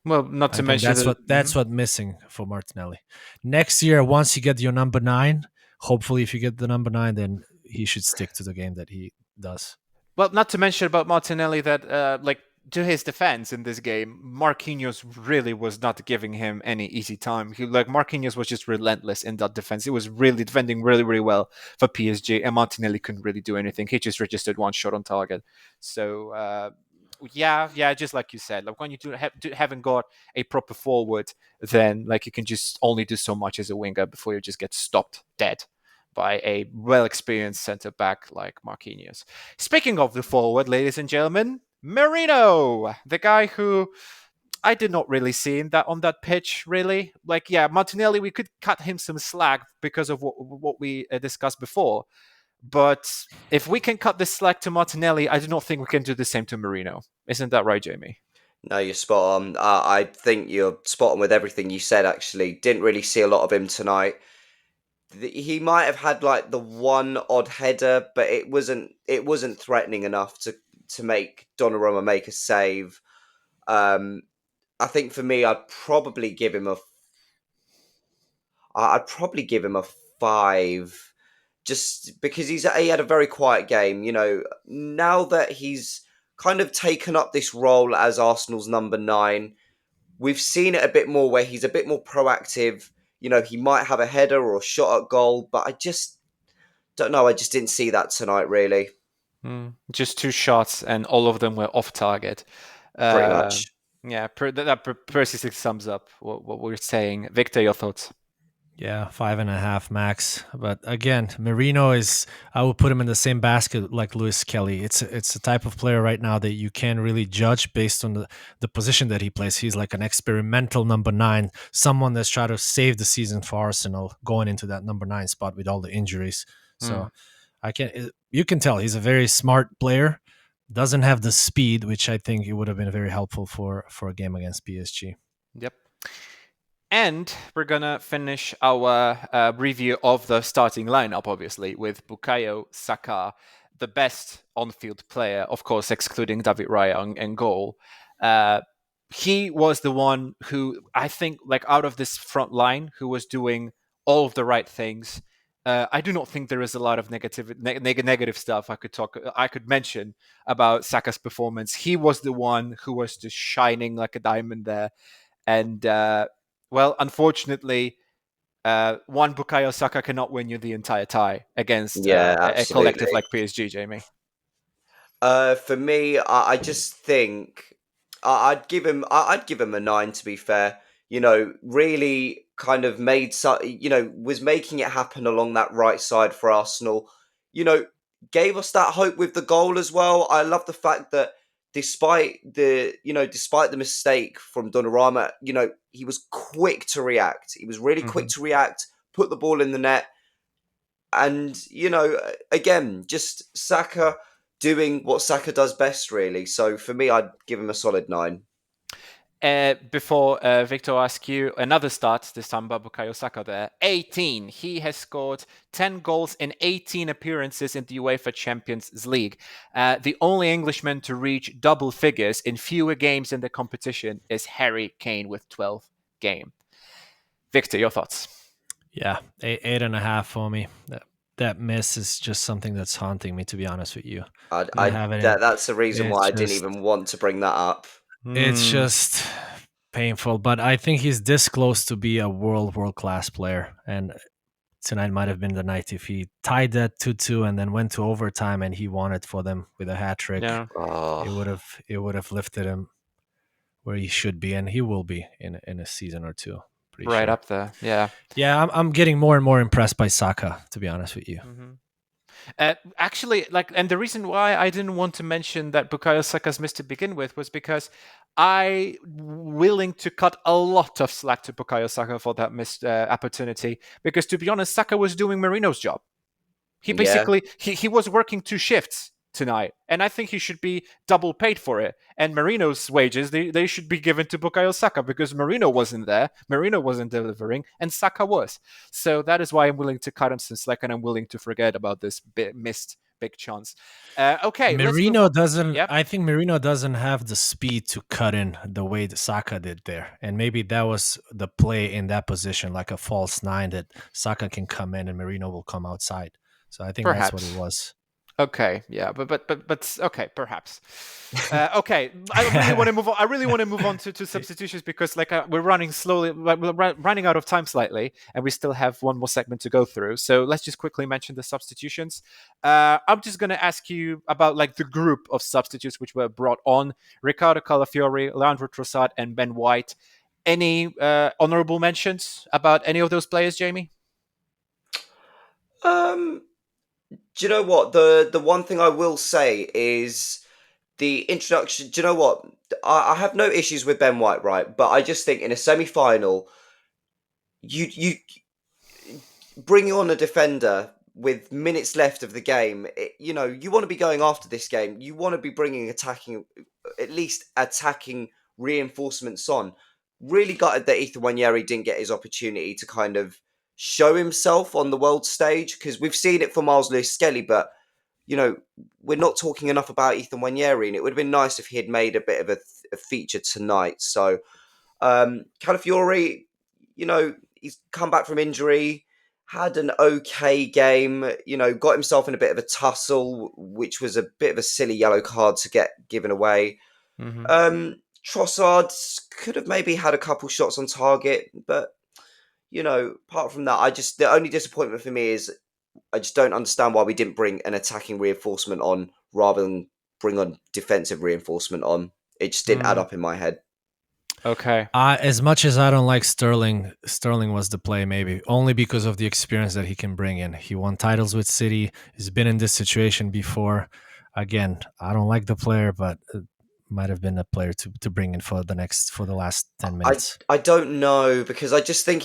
Well, not to mention that's what's missing for Martinelli. Next year, once you get your number 9, hopefully, if you get the number 9, then he should stick to the game that he does. Well, not to mention about Martinelli that, to his defense in this game, Marquinhos really was not giving him any easy time. Marquinhos was just relentless in that defense. He was really defending really, really well for PSG, and Martinelli couldn't really do anything. He just registered 1 shot on target. So, yeah, just like you said, like when you haven't got a proper forward, then like you can just only do so much as a winger before you just get stopped dead by a well-experienced centre-back like Marquinhos. Speaking of the forward, ladies and gentlemen, Merino, the guy who I did not really see on that pitch, really. Like, yeah, Martinelli, we could cut him some slack because of what we discussed before. But if we can cut the slack to Martinelli, I do not think we can do the same to Merino. Isn't that right, Jamie? No, you're spot on. I think you're spot on with everything you said, actually. Didn't really see a lot of him tonight. He might have had like the one odd header, but it wasn't threatening enough to make Donnarumma make a save. I think for me, I'd probably give him a 5, just because he had a very quiet game. You know, now that he's kind of taken up this role as Arsenal's number 9, we've seen it a bit more where he's a bit more proactive. You know, he might have a header or a shot at goal, but I just don't know. I just didn't see that tonight, really. Just 2 shots, and all of them were off target. Pretty much. Yeah, that precisely sums up what we're saying. Viktor, your thoughts? Yeah, 5.5 max. But again, Merino I would put him in the same basket like Lewis Kelly. It's a type of player right now that you can't really judge based on the position that he plays. He's like an experimental number 9, someone that's trying to save the season for Arsenal going into that number 9 spot with all the injuries. So you can tell he's a very smart player. Doesn't have the speed, which I think it would have been very helpful for a game against PSG. Yep. And we're going to finish our review of the starting lineup, obviously, with Bukayo Saka, the best on-field player, of course, excluding David Raya in goal. He was the one who, I think, like out of this front line, who was doing all of the right things. I do not think there is a lot of negative stuff I could mention about Saka's performance. He was the one who was just shining like a diamond there. And well, unfortunately, one Bukayo Saka cannot win you the entire tie against a collective like PSG, Jamie. For me, I just think I'd give him a 9. To be fair, really kind of was making it happen along that right side for Arsenal. Gave us that hope with the goal as well. I love the fact that despite the mistake from Donnarumma, he was quick to react. He was really quick to react, put the ball in the net. And, again, just Saka doing what Saka does best, really. So for me, I'd give him a solid 9. Before Viktor asks you, another start, this time by Bukayo Saka there. 18. He has scored 10 goals in 18 appearances in the UEFA Champions League. The only Englishman to reach double figures in fewer games in the competition is Harry Kane with 12 games. Viktor, your thoughts? Yeah, 8.5 for me. That miss is just something that's haunting me, to be honest with you. That's the reason why I didn't even want to bring that up. It's just painful, but I think he's this close to be a world-class player. And tonight might have been the night if he tied that 2-2 and then went to overtime and he won it for them with a hat trick. Yeah. It would have lifted him where he should be, and he will be in a season or two. Right up there, yeah. Yeah, I'm getting more and more impressed by Saka, to be honest with you. Actually, and the reason why I didn't want to mention that Bukayo Saka's missed to begin with was because I willing to cut a lot of slack to Bukayo Saka for that missed opportunity. Because to be honest, Saka was doing Marino's job. He basically he was working 2 shifts tonight, and I think he should be double paid for it. And Marino's wages, they should be given to Bukayo Saka because Marino wasn't there, Marino wasn't delivering, and Saka was. So that is why I'm willing to cut him some slack, and I'm willing to forget about this missed big chance. Okay, Marino doesn't. Yep. I think Marino doesn't have the speed to cut in the way that Saka did there, and maybe that was the play in that position, like a false 9 that Saka can come in and Marino will come outside. So I think that's what it was. Okay, yeah, but okay, perhaps. Okay, I really want to move on. I really want to move on to substitutions because we're running slowly, we're running out of time slightly, and we still have one more segment to go through. So let's just quickly mention the substitutions. I'm just going to ask you about the group of substitutes which were brought on: Ricardo Calafiori, Leandro Trossard, and Ben White. Any honorable mentions about any of those players, Jamie? Do you know what? The one thing I will say is the introduction. Do you know what? I have no issues with Ben White, right? But I just think in a semi-final, you bring on a defender with minutes left of the game. You want to be going after this game. You want to be bringing at least attacking reinforcements on. Really gutted that Ethan Nwaneri didn't get his opportunity to kind of show himself on the world stage, because we've seen it for Miles Lewis-Skelly, but we're not talking enough about Ethan Nwaneri, and it would have been nice if he had made a bit of a feature tonight. So Calafiori, he's come back from injury, had an okay game, got himself in a bit of a tussle, which was a bit of a silly yellow card to get given away. Trossard could have maybe had a couple shots on target, but apart from that, the only disappointment for me is I just don't understand why we didn't bring an attacking reinforcement on rather than bring on defensive reinforcement on. It just didn't add up in my head. Okay. As much as I don't like Sterling, Sterling was the play maybe only because of the experience that he can bring in. He won titles with City. He's been in this situation before. Again, I don't like the player, but it might have been a player to bring in for the last 10 minutes. I don't know, because I just think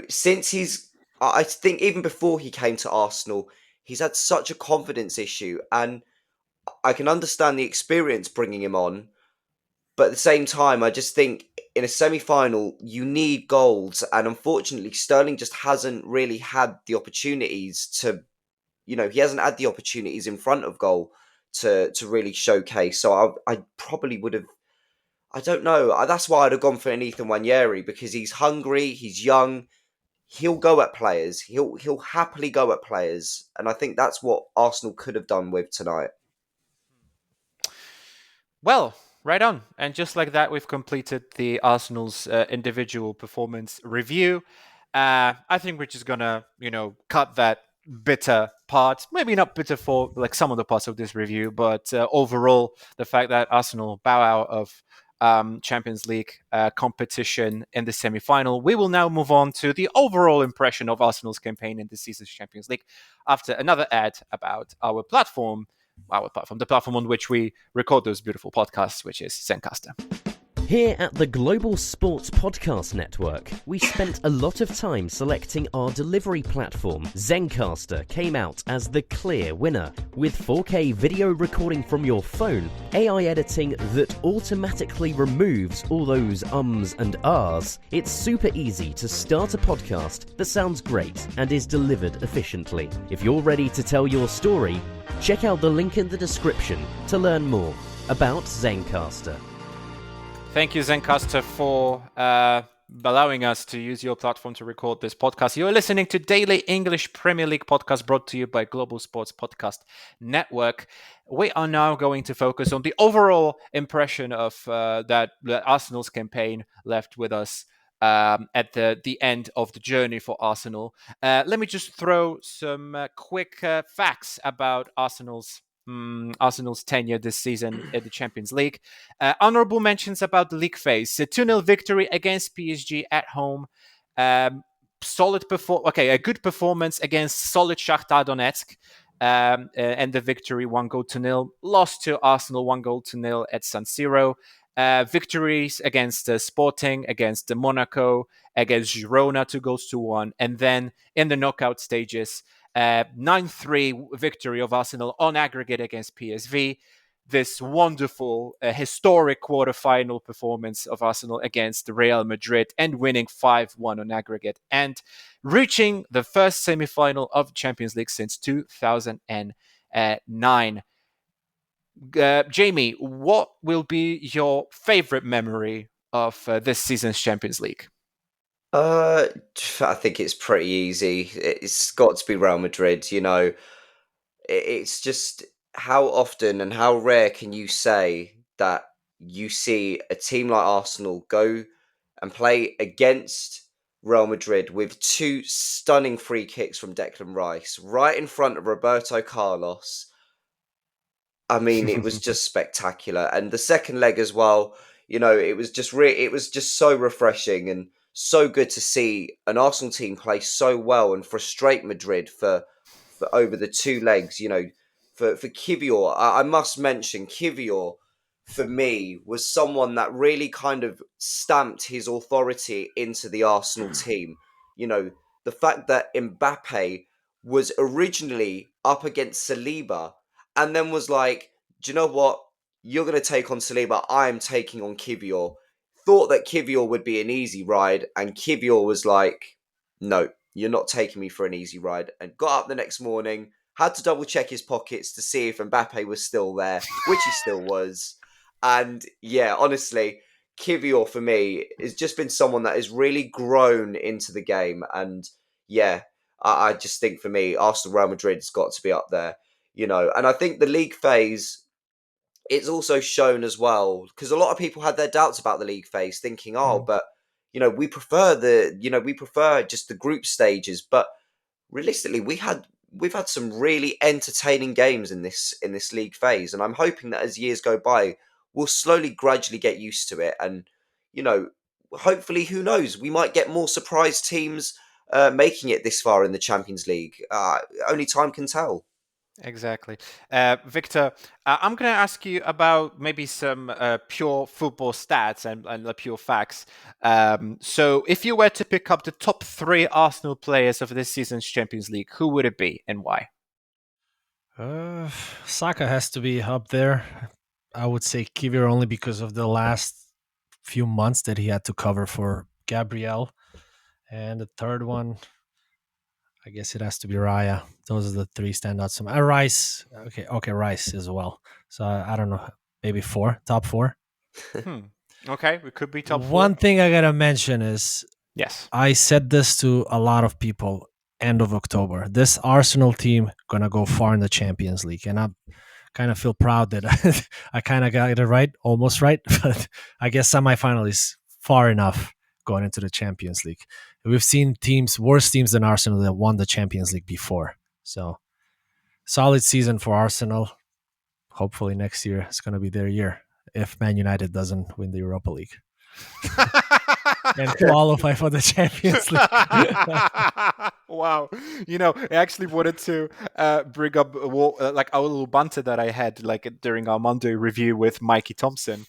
since I think even before he came to Arsenal, he's had such a confidence issue, and I can understand the experience bringing him on, but at the same time, I just think in a semi-final you need goals, and unfortunately Sterling just hasn't really had the opportunities to, he hasn't had the opportunities in front of goal to really showcase. So I probably would have. I don't know. That's why I'd have gone for an Ethan Wanyeri, because he's hungry, he's young, he'll go at players, he'll happily go at players, and I think that's what Arsenal could have done with tonight. Well, right on. And just like that, we've completed the Arsenal's individual performance review. I think we're just gonna, cut that bitter part. Maybe not bitter for like some of the parts of this review, but overall, the fact that Arsenal bow out of Champions League competition in the semi-final. We will now move on to the overall impression of Arsenal's campaign in this season's Champions League after another ad about our platform, the platform on which we record those beautiful podcasts, which is Zencastr. Here at the Global Sports Podcast Network, we spent a lot of time selecting our delivery platform. Zencastr came out as the clear winner, with 4K video recording from your phone, AI editing that automatically removes all those ums and ahs. It's super easy to start a podcast that sounds great and is delivered efficiently. If you're ready to tell your story, check out the link in the description to learn more about Zencastr. Thank you, Zencastr, for allowing us to use your platform to record this podcast. You're listening to Daily English Premier League podcast brought to you by Global Sports Podcast Network. We are now going to focus on the overall impression of that Arsenal's campaign left with us at the end of the journey for Arsenal. Let me just throw some quick facts about Arsenal's tenure this season in the Champions League. Honorable mentions about the league phase. A 2-0 victory against PSG at home. A good performance against solid Shakhtar Donetsk. And the victory 1-0. Lost to Arsenal 1-0 at San Siro. Victories against Sporting, against Monaco, against Girona 2-1. And then in the knockout stages, 9-3 victory of Arsenal on aggregate against PSV. This wonderful, historic quarter-final performance of Arsenal against Real Madrid and winning 5-1 on aggregate and reaching the first semi-final of Champions League since 2009. Jamie, what will be your favorite memory of this season's Champions League? I think it's pretty easy. It's got to be Real Madrid. It's just, how often and how rare can you say that you see a team like Arsenal go and play against Real Madrid with two stunning free kicks from Declan Rice right in front of Roberto Carlos. I mean, it was just spectacular. And the second leg as well, it was just it was just so refreshing and so good to see an Arsenal team play so well and frustrate Madrid for over the two legs. For Kivior, I must mention Kivior, for me, was someone that really kind of stamped his authority into the Arsenal team. The fact that Mbappe was originally up against Saliba and then was like, do you know what? You're going to take on Saliba. I am taking on Kivior. Thought that Kivior would be an easy ride, and Kivior was like, no, you're not taking me for an easy ride. And got up the next morning, had to double check his pockets to see if Mbappe was still there, which he still was. And yeah, honestly, Kivior for me has just been someone that has really grown into the game. And yeah, I just think for me, Arsenal Real Madrid's got to be up there, And I think the league phase, it's also shown as well, because a lot of people had their doubts about the league phase, thinking, but we prefer just the group stages. But realistically, we've had some really entertaining games in this league phase, and I'm hoping that as years go by, we'll slowly, gradually get used to it. And hopefully, who knows, we might get more surprise teams making it this far in the Champions League. Only time can tell. Exactly. Viktor, I'm going to ask you about maybe some pure football stats and pure facts. So if you were to pick up the top 3 Arsenal players of this season's Champions League, who would it be and why? Saka has to be up there. I would say Kivior only because of the last few months that he had to cover for Gabriel. And the third one, I guess it has to be Raya. Those are the 3 standouts. Rice. Okay, Rice as well. So I don't know, maybe top 4. Okay, we could be top 4. One thing I gotta mention is, yes, I said this to a lot of people end of October. This Arsenal team gonna go far in the Champions League, and I kind of feel proud that I kind of got it right, almost right. But I guess semifinal is far enough going into the Champions League. We've seen worse teams than Arsenal that won the Champions League before. So solid season for Arsenal. Hopefully next year it's going to be their year if Man United doesn't win the Europa League and qualify for the Champions League. Wow. I actually wanted to bring up like our little banter that I had during our Monday review with Mikey Thompson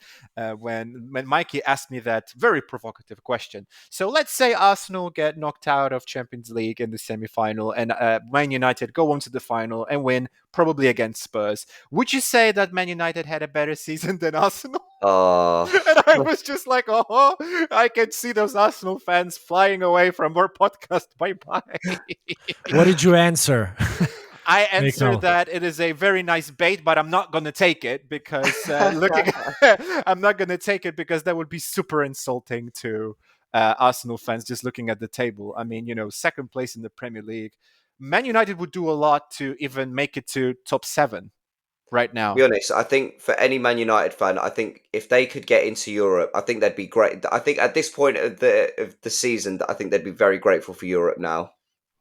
when Mikey asked me that very provocative question. So let's say Arsenal get knocked out of Champions League in the semi-final and Man United go on to the final and win, probably against Spurs. Would you say that Man United had a better season than Arsenal? And I was just like, I can see those Arsenal fans flying away from our podcast. Bye-bye. What did you answer? I answered that it is a very nice bait, but I'm not going to take it because I'm not going to take it because that would be super insulting to Arsenal fans just looking at the table. I mean, second place in the Premier League. Man United would do a lot to even make it to top 7 right now. To be honest, I think for any Man United fan, I think if they could get into Europe, I think they'd be great. I think at this point of the season, I think they'd be very grateful for Europe now.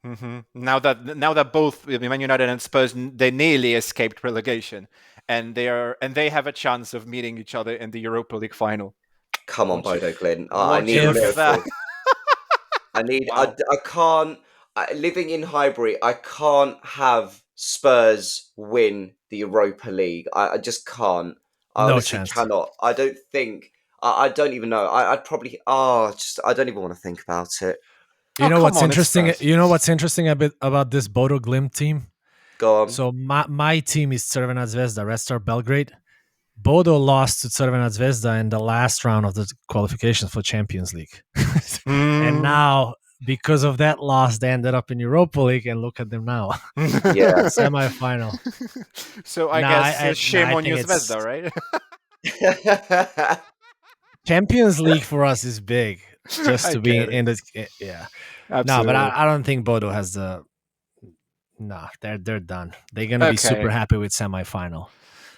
Mm-hmm. Now that both Man United and Spurs, they nearly escaped relegation, and they have a chance of meeting each other in the Europa League final. Come on, Bodo Glynn. I need a miracle. Wow. I can't. Living in Highbury, I can't have Spurs win the Europa League. I just can't. I honestly cannot. I don't think. I don't even know. I'd probably. I don't even want to think about it. You know what's interesting? You know what's interesting a bit about this Bodo Glimt team? Go on. So my team is Crvena Zvezda, Red Star Belgrade. Bodo lost to Crvena Zvezda in the last round of the qualifications for Champions League. And now, because of that loss, they ended up in Europa League, and look at them now. Yeah. Semi-final. So I guess shame on you, Zvezda, right? Champions League for us is big. Just to be in the... Yeah. Absolutely. No, but I don't think Bodo has the... No, they're done. They're going to be super happy with semi-final.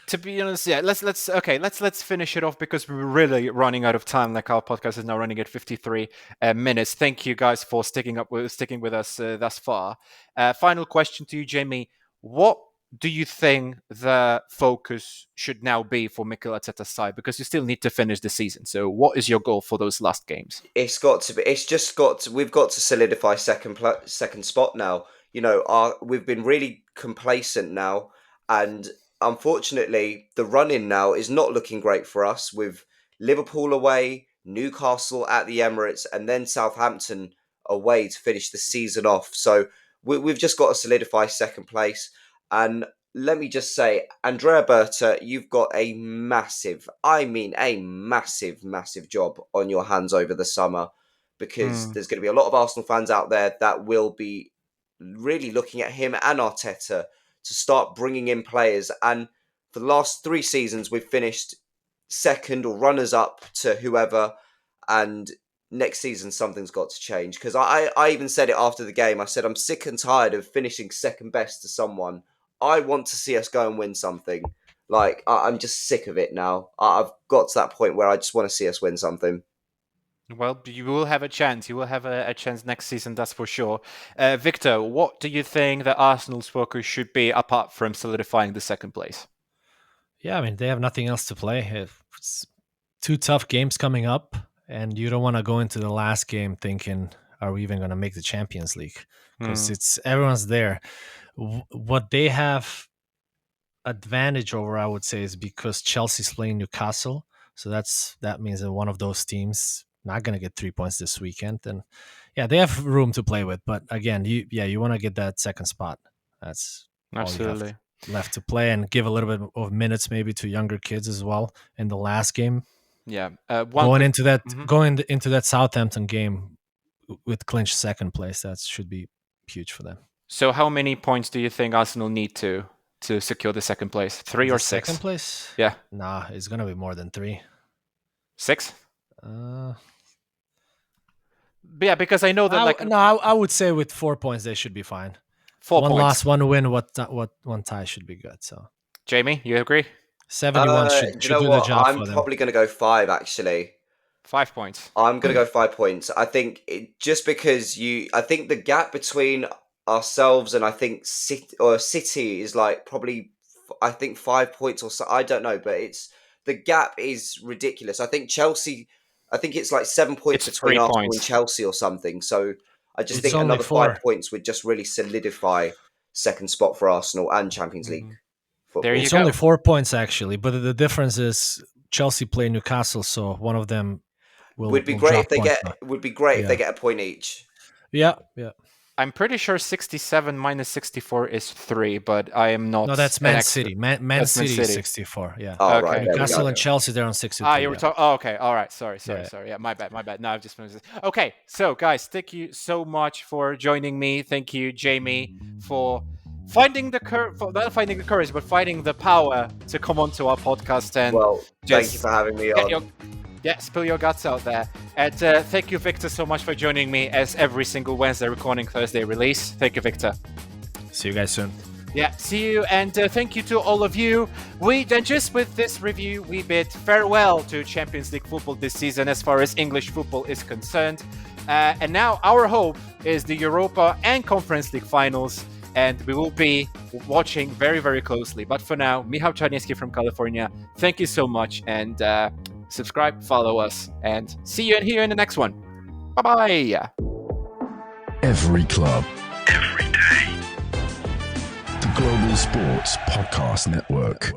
To be honest, yeah, let's finish it off because we're really running out of time. Like our podcast is now running at 53 minutes. Thank you guys for sticking with us thus far. Final question to you, Jamie. What do you think the focus should now be for Mikel Arteta's side? Because you still need to finish the season. So what is your goal for those last games? We've got to solidify second spot now. We've been really complacent now, and unfortunately, the run-in now is not looking great for us with Liverpool away, Newcastle at the Emirates, and then Southampton away to finish the season off. So we've just got to solidify second place. And let me just say, Andrea Berta, you've got a massive job on your hands over the summer, because there's going to be a lot of Arsenal fans out there that will be really looking at him and Arteta to start bringing in players. And for the last 3 seasons, we've finished second or runners-up to whoever. And next season, something's got to change. Because I even said it after the game. I said, I'm sick and tired of finishing second best to someone. I want to see us go and win something. I'm just sick of it now. I've got to that point where I just want to see us win something. Well, you will have a chance. You will have a chance next season, that's for sure. Viktor, what do you think that Arsenal's focus should be apart from solidifying the second place? Yeah, I mean, they have nothing else to play. It's 2 tough games coming up, and you don't want to go into the last game thinking, are we even going to make the Champions League? Because it's everyone's there. What they have advantage over, I would say, is because Chelsea's playing Newcastle, so that means that one of those teams not going to get 3 points this weekend, and yeah, they have room to play with. But again, you want to get that second spot. That's Absolutely. all you have left to play, and give a little bit of minutes maybe to younger kids as well in the last game. Yeah. Going into that Southampton game with clinched second place, that should be huge for them. So how many points do you think Arsenal need to secure the second place? 3 or 6? Second place? Yeah. Nah, it's gonna be more than 3. 6? Yeah, because I know that I would say with 4 points they should be fine. 4 one points. loss, one win, one tie should be good. So Jamie, you agree? 71 should do the job I'm for them. probably going to go 5 actually. 5 points. I'm going to go 5 points. I think just because I think the gap between ourselves and I think City is like probably, I think 5 points or so. I don't know, but the gap is ridiculous. I think Chelsea, I think it's like 7 points between Arsenal and Chelsea or something. So I just think another 5 points would just really solidify second spot for Arsenal and Champions League football. There you it's go. only 4 points actually, but the difference is Chelsea play Newcastle, so one of them would be great if they get a point each. Yeah. I'm pretty sure 67 minus 64 is 3, but I am not. No, that's Man City. Man City is 64. Yeah. Oh, okay. right. Newcastle and Chelsea, they're on 63. You were talking. Oh, okay. All right. Sorry. Yeah, my bad. No, I've just finished this. Okay. So, guys, thank you so much for joining me. Thank you, Jamie, for finding the courage, but finding the power to come onto our podcast and thank you for having me on. Spill your guts out there. And thank you, Viktor, so much for joining me as every single Wednesday recording, Thursday release. Thank you, Viktor. See you guys soon. Yeah, see you, and thank you to all of you. Just with this review, we bid farewell to Champions League football this season as far as English football is concerned. And now our hope is the Europa and Conference League finals, and we will be watching very, very closely. But for now, Michał Czarniecki from California, thank you so much, and subscribe, follow us, and see you in the next one. Bye-bye. Every club, every day. The Global Sports Podcast Network.